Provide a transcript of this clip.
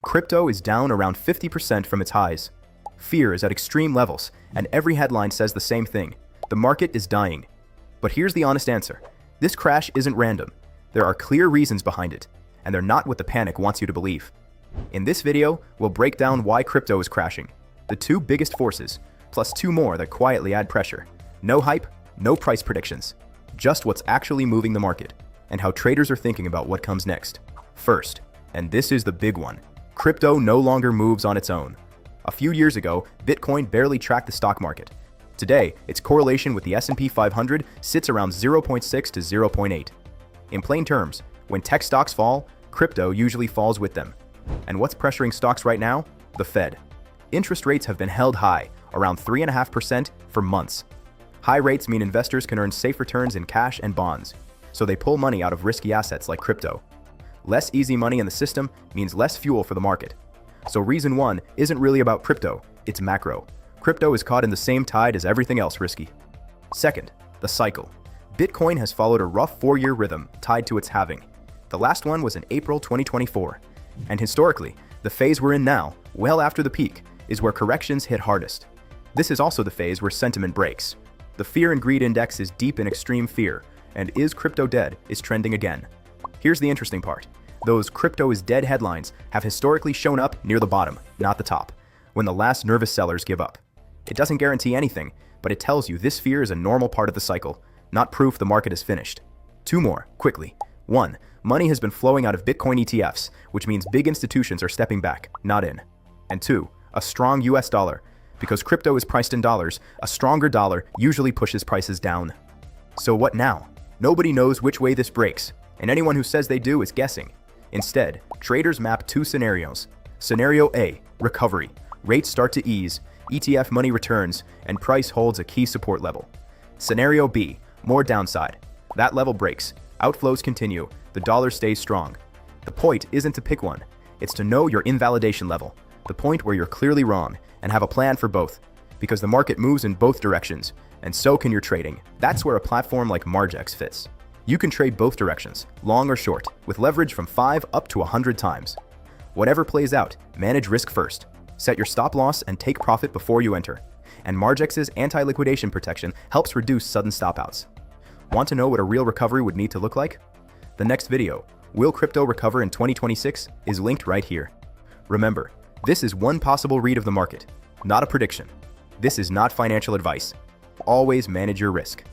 Crypto is down around 50% from its highs. Fear is at extreme levels, and every headline says the same thing. The market is dying. But here's the honest answer. This crash isn't random. There are clear reasons behind it, and they're not what the panic wants you to believe. In this video, we'll break down why crypto is crashing, the two biggest forces, plus two more that quietly add pressure. No hype, no price predictions. Just what's actually moving the market, and how traders are thinking about what comes next. First, and this is the big one, crypto no longer moves on its own. A few years ago, Bitcoin barely tracked the stock market. Today, its correlation with the S&P 500 sits around 0.6 to 0.8. In plain terms, when tech stocks fall, crypto usually falls with them. And what's pressuring stocks right now? The Fed. Interest rates have been held high, around 3.5% for months. High rates mean investors can earn safe returns in cash and bonds, so they pull money out of risky assets like crypto. Less easy money in the system means less fuel for the market. So reason one isn't really about crypto, it's macro. Crypto is caught in the same tide as everything else risky. Second, the cycle. Bitcoin has followed a rough 4-year rhythm tied to its halving. The last one was in April 2024. And historically, the phase we're in now, well after the peak, is where corrections hit hardest. This is also the phase where sentiment breaks. The fear and greed index is deep in extreme fear, and "is crypto dead" is trending again. Here's the interesting part. Those "crypto is dead" headlines have historically shown up near the bottom, not the top, when the last nervous sellers give up. It doesn't guarantee anything, but it tells you this fear is a normal part of the cycle, not proof the market is finished. Two more, quickly. One, money has been flowing out of Bitcoin ETFs, which means big institutions are stepping back, not in. And two, a strong US dollar. Because crypto is priced in dollars, a stronger dollar usually pushes prices down. So what now? Nobody knows which way this breaks, and anyone who says they do is guessing. Instead, traders map two scenarios. Scenario A, recovery. Rates start to ease, ETF money returns, and price holds a key support level. Scenario B, more downside. That level breaks, outflows continue, the dollar stays strong. The point isn't to pick one, it's to know your invalidation level, the point where you're clearly wrong, and have a plan for both. Because the market moves in both directions, and so can your trading. That's where a platform like Margex fits. You can trade both directions, long or short, with leverage from 5 up to 100 times. Whatever plays out, manage risk first. Set your stop loss and take profit before you enter. And Margex's anti-liquidation protection helps reduce sudden stop-outs. Want to know what a real recovery would need to look like? The next video, Will Crypto Recover in 2026, is linked right here. Remember, this is one possible read of the market, not a prediction. This is not financial advice. Always manage your risk.